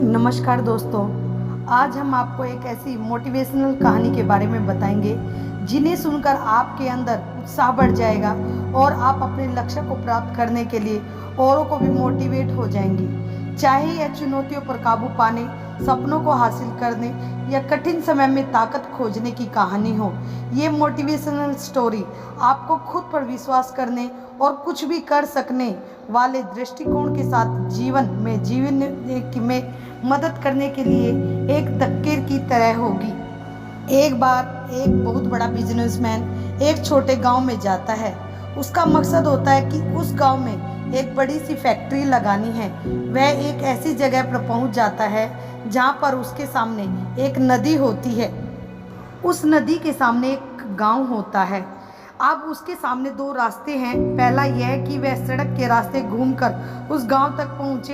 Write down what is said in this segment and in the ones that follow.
नमस्कार दोस्तों, आज हम आपको एक ऐसी मोटिवेशनल कहानी के बारे में बताएंगे जिन्हें सुनकर आपके अंदर उत्साह बढ़ जाएगा और आप अपने लक्ष्य को प्राप्त करने के लिए औरों को भी मोटिवेट हो जाएंगे। चाहे यह चुनौतियों पर काबू पाने, सपनों को हासिल करने या कठिन समय में ताकत खोजने की कहानी हो, ये मोटिवेशनल स्टोरी आपको खुद पर विश्वास करने और कुछ भी कर सकने वाले दृष्टिकोण के साथ जीवन में मदद करने के लिए एक धक्के की तरह होगी। एक बार एक बहुत बड़ा बिजनेसमैन एक छोटे गांव में जाता है। उसका मकसद होता है कि उस गांव में एक बड़ी सी फैक्ट्री लगानी है। वह एक ऐसी जगह पर पहुंच जाता है जहां पर उसके सामने एक नदी होती है। उस नदी के सामने एक गांव होता है। अब उसके सामने दो रास्ते हैं। पहला यह कि वह सड़क के रास्ते घूमकर उस गांव तक पहुंचे,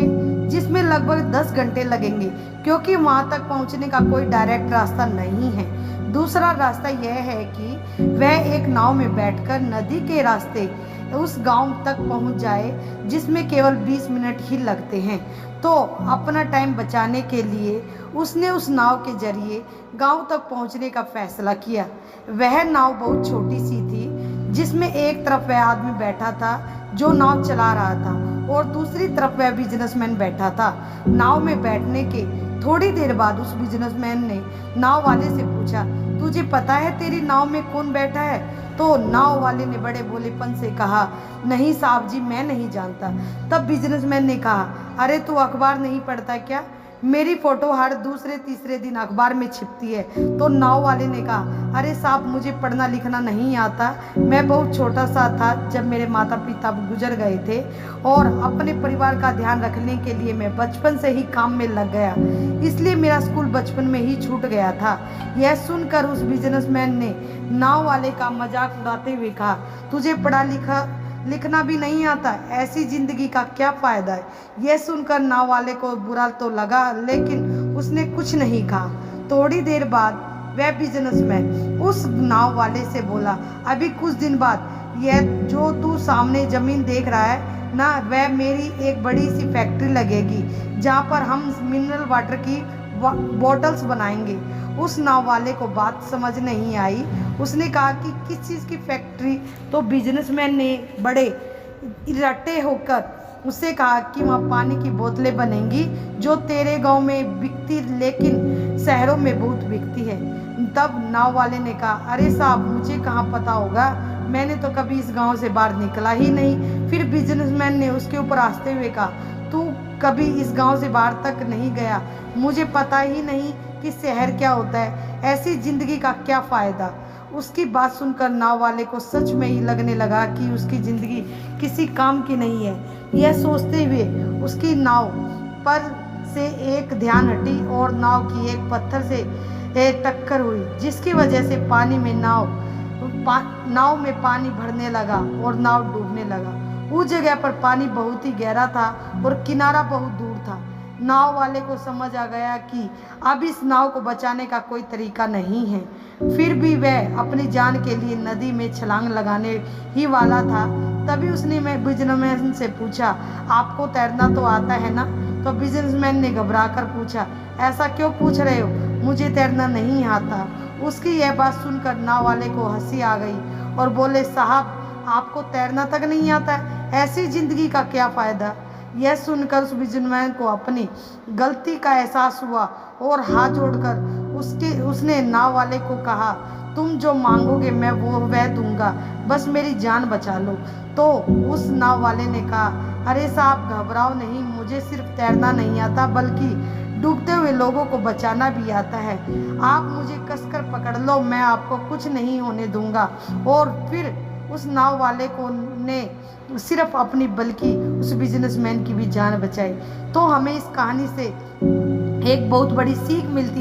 जिसमें लगभग 10 घंटे लगेंगे क्योंकि वहां तक पहुंचने का कोई डायरेक्ट रास्ता नहीं है। दूसरा रास्ता यह है कि वह एक नाव में बैठकर नदी के रास्ते उस गांव तक पहुंच जाए, जिसमें केवल 20 मिनट ही लगते हैं। तो अपना टाइम बचाने के लिए उसने उस नाव के जरिए गांव तक पहुंचने का फैसला किया। वह नाव बहुत छोटी सी थी, जिसमें एक तरफ वह आदमी बैठा था जो नाव चला रहा था और दूसरी तरफ वह बिजनेसमैन बैठा था। नाव में बैठने के थोड़ी देर बाद उस बिजनेसमैन ने नाव वाले से पूछा, तुझे पता है तेरी नाव में कौन बैठा है? तो नाव वाले ने बड़े भोलेपन से कहा, नहीं साहब जी, मैं नहीं जानता। तब बिजनेसमैन ने कहा, अरे तू अखबार नहीं पढ़ता क्या? मेरी फोटो हर दूसरे तीसरे दिन अखबार में छिपती है। तो नाव वाले ने कहा, अरे साहब, मुझे पढ़ना लिखना नहीं आता। मैं बहुत छोटा सा था जब मेरे माता पिता गुजर गए थे और अपने परिवार का ध्यान रखने के लिए मैं बचपन से ही काम में लग गया, इसलिए मेरा स्कूल बचपन में ही छूट गया था। यह सुनकर उस बिजनेसमैन ने नाव वाले का मजाक उड़ाते हुए कहा, तुझे पढ़ा लिखना भी नहीं आता, ऐसी जिंदगी का क्या फायदा है? यह सुनकर नाव वाले को बुरा तो लगा, लेकिन उसने कुछ नहीं कहा। थोड़ी देर बाद वह बिजनेसमैन उस नाव वाले से बोला, अभी कुछ दिन बाद यह जो तू सामने जमीन देख रहा है ना, वह मेरी एक बड़ी सी फैक्ट्री लगेगी जहाँ पर हम मिनरल वाटर की बॉटल्स बनाएंगे। उस नाव वाले को बात समझ नहीं आई। उसने कहा कि किस चीज़ की फैक्ट्री? तो बिजनेसमैन ने बड़े रट्टे होकर उससे कहा कि वहाँ पानी की बोतलें बनेंगी जो तेरे गांव में बिकती लेकिन शहरों में बहुत बिकती है। तब नाव वाले ने कहा, अरे साहब, मुझे कहाँ पता होगा, मैंने तो कभी इस गांव से बाहर निकला ही नहीं। फिर बिजनेसमैन ने उसके ऊपर हंसते हुए कहा, तू कभी इस गांव से बाहर तक नहीं गया, मुझे पता ही नहीं कि शहर क्या होता है, ऐसी जिंदगी का क्या फ़ायदा? उसकी बात सुनकर नाव वाले को सच में ही लगने लगा कि उसकी ज़िंदगी किसी काम की नहीं है। यह सोचते हुए उसकी नाव पर से एक ध्यान हटी और नाव की एक पत्थर से टक्कर हुई, जिसकी वजह से नाव में पानी भरने लगा और नाव डूबने लगा। उस जगह पर पानी बहुत ही गहरा था और किनारा बहुत दूर था। नाव वाले को समझ आ गया कि अब इस नाव को बचाने का कोई तरीका नहीं है। फिर भी वह अपनी जान के लिए नदी में छलांग लगाने ही वाला था। तभी उसने बिजनेसमैन से पूछा, आपको तैरना तो आता है ना? तो बिजनेसमैन ने घबराकर पूछा, ऐसा क्यों पूछ रहे हो, मुझे तैरना नहीं आता। उसकी यह बात सुनकर नाव वाले को हंसी आ गई और बोले, साहब, आपको तैरना तक नहीं आता है, ऐसी जिंदगी का क्या फ़ायदा? यह सुनकर उस बिजनेसमैन को अपनी गलती का एहसास हुआ और हाथ जोड़कर उसने नाव वाले को कहा, तुम जो मांगोगे मैं वह दूंगा, बस मेरी जान बचा लो। तो उस नाव वाले ने कहा, अरे साहब, घबराओ नहीं, मुझे सिर्फ तैरना नहीं आता बल्कि डूबते हुए लोगों को बचाना भी आता है। आप मुझे कसकर पकड़ लो, मैं आपको कुछ नहीं होने दूंगा। और फिर उस नाव वाले को ने सिर्फ अपनी बल्कि उस बिजनेसमैन की भी जान बचाई। तो हमें इस कहानी से एक बहुत बड़ी सीख मिलती है।